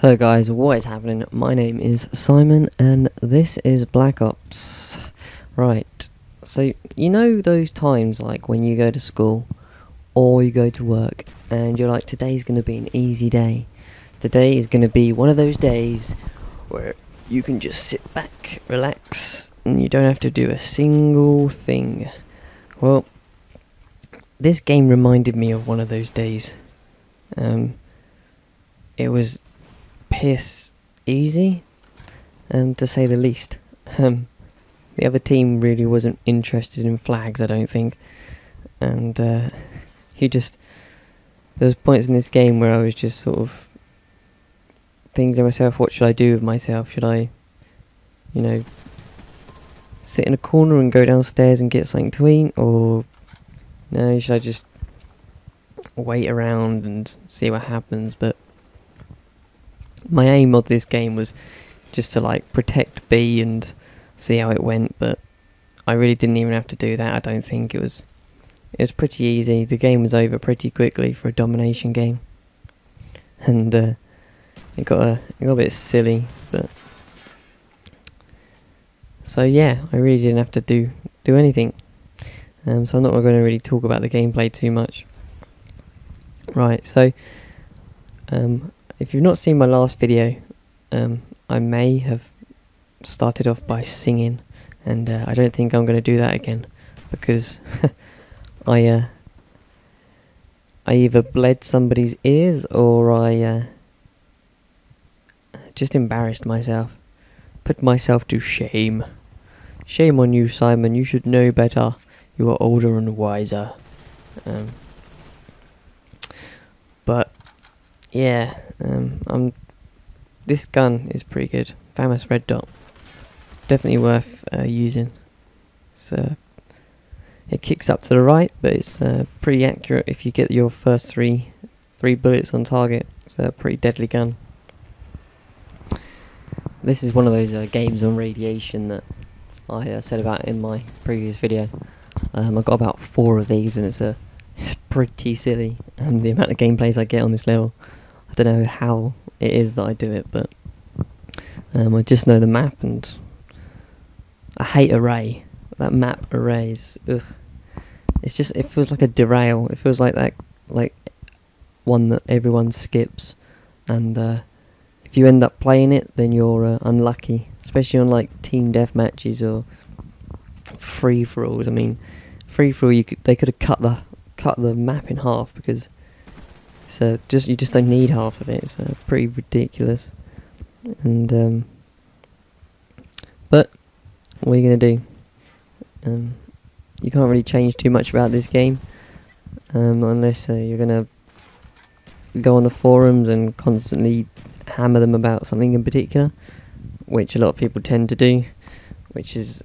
Hello guys, what is happening? My name is Simon and this is Black Ops. Right, so you know those times like when you go to school or you go to work and you're like, today's going to be an easy day. Today is going to be one of those days where you can just sit back, relax, and you don't have to do a single thing. Well, this game reminded me of one of those days. It was piss easy, to say the least. The other team really wasn't interested in flags, I don't think, and there was points in this game where I was just sort of thinking to myself, what should I do with myself? Should I, sit in a corner and go downstairs and get something to eat, or no, should I just wait around and see what happens? But my aim of this game was just to like protect B and see how it went, but I really didn't even have to do that. I don't think it was pretty easy. The game was over pretty quickly for a domination game, and it got a bit silly. But so yeah, I really didn't have to do anything. So I'm not going to really talk about the gameplay too much. Right, so if you've not seen my last video, I may have started off by singing, and I don't think I'm going to do that again, because I either bled somebody's ears or I just embarrassed myself, put myself to shame. Shame on you, Simon, you should know better. You are older and wiser. But yeah, this gun is pretty good. Famous red dot, definitely worth using. So it kicks up to the right, but it's pretty accurate if you get your first three bullets on target. It's a pretty deadly gun. This is one of those games on radiation that I said about in my previous video. I got about 4 of these, and it's pretty silly. The amount of gameplays I get on this level. I don't know how it is that I do it, but I just know the map, and I hate array. That map array is ugh. It feels like a derail. It feels like that, like one that everyone skips, and if you end up playing it, then you're unlucky, especially on like team death matches or free for alls. I mean, free for all, they could have cut the map in half, because it's you just don't need half of it. It's pretty ridiculous. And but what are you gonna do? You can't really change too much about this game, unless you're gonna go on the forums and constantly hammer them about something in particular, which a lot of people tend to do, which is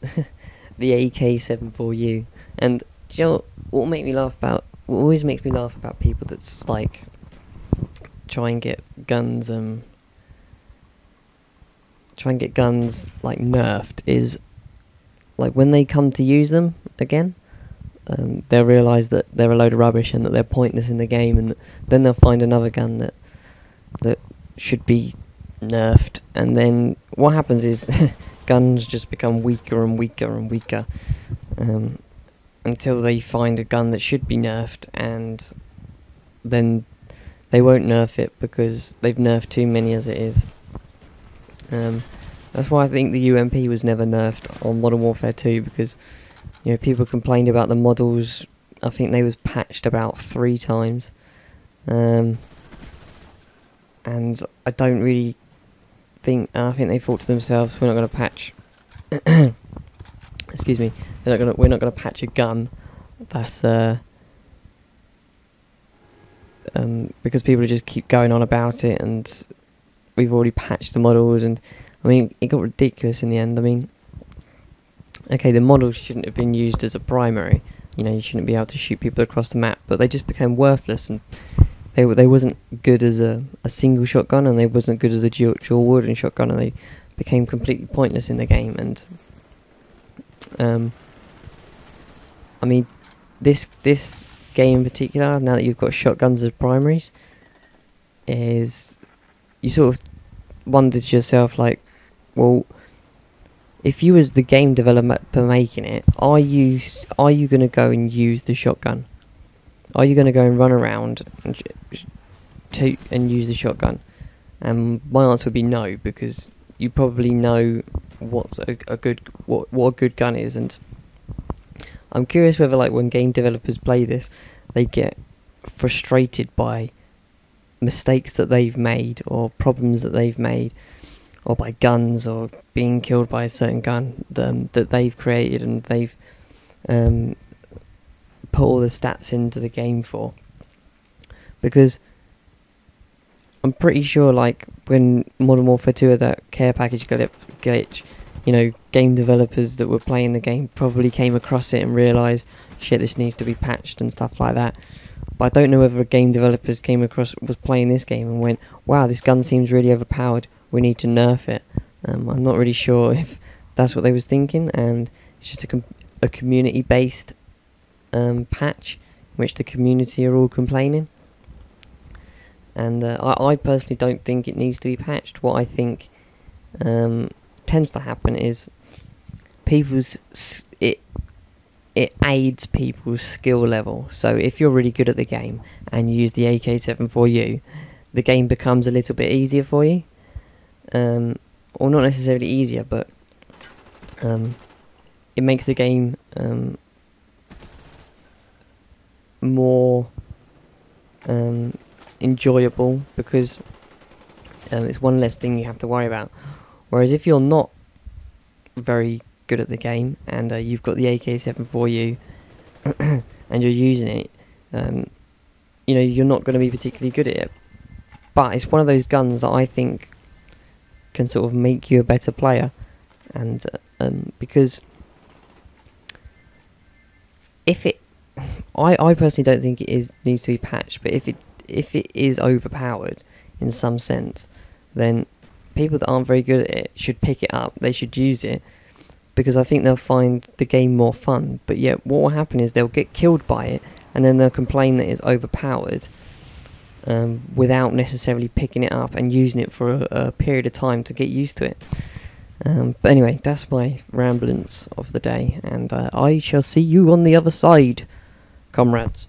the AK-74U. And do you know what makes me laugh about? What always makes me laugh about people that's like try and get guns like nerfed is like when they come to use them again, they'll realise that they're a load of rubbish and that they're pointless in the game, and then they'll find another gun that should be nerfed, and then what happens is guns just become weaker and weaker and weaker, until they find a gun that should be nerfed, and then they won't nerf it because they've nerfed too many as it is. That's why I think the UMP was never nerfed on Modern Warfare 2, because people complained about the models. I think they was patched about 3 times, and I don't really think. I think they thought to themselves, we're not going to patch. Excuse me. We're not gonna patch a gun that's because people just keep going on about it, and we've already patched the models, and I mean it got ridiculous in the end. I mean, okay, the models shouldn't have been used as a primary. You shouldn't be able to shoot people across the map, but they just became worthless, and they wasn't good as a single shotgun, and they wasn't good as a dual wielding shotgun, and they became completely pointless in the game. And I mean, this game in particular, now that you've got shotguns as primaries, is you sort of wonder to yourself, like, well, if you was the game developer making it, are you going to go and use the shotgun? Are you going to go and run around and use the shotgun? And my answer would be no, because you probably know what's what a good gun is, and I'm curious whether, like, when game developers play this, they get frustrated by mistakes that they've made, or problems that they've made, or by guns, or being killed by a certain gun that they've created and they've put all the stats into the game for. Because I'm pretty sure, like, when Modern Warfare 2 had that care package glitch, you know, game developers that were playing the game probably came across it and realised, shit, this needs to be patched and stuff like that. But I don't know whether game developers was playing this game and went, wow, this gun seems really overpowered, we need to nerf it. I'm not really sure if that's what they was thinking, and it's just a community-based patch in which the community are all complaining. And I personally don't think it needs to be patched. What I think tends to happen is it aids people's skill level. So if you're really good at the game and you use the AK-74U, the game becomes a little bit easier for you. Or not necessarily easier, but it makes the game more enjoyable, because it's one less thing you have to worry about. Whereas if you're not very good at the game and you've got the AK-74U and you're using it, you know, you're not going to be particularly good at it. But it's one of those guns that I think can sort of make you a better player, and because if it, I personally don't think it needs to be patched, but if it is overpowered in some sense, then people that aren't very good at it should pick it up. They should use it, because I think they'll find the game more fun. But yet what will happen is they'll get killed by it, and then they'll complain that it's overpowered, without necessarily picking it up and using it for a period of time to get used to it. But anyway, that's my ramblings of the day, and I shall see you on the other side, comrades.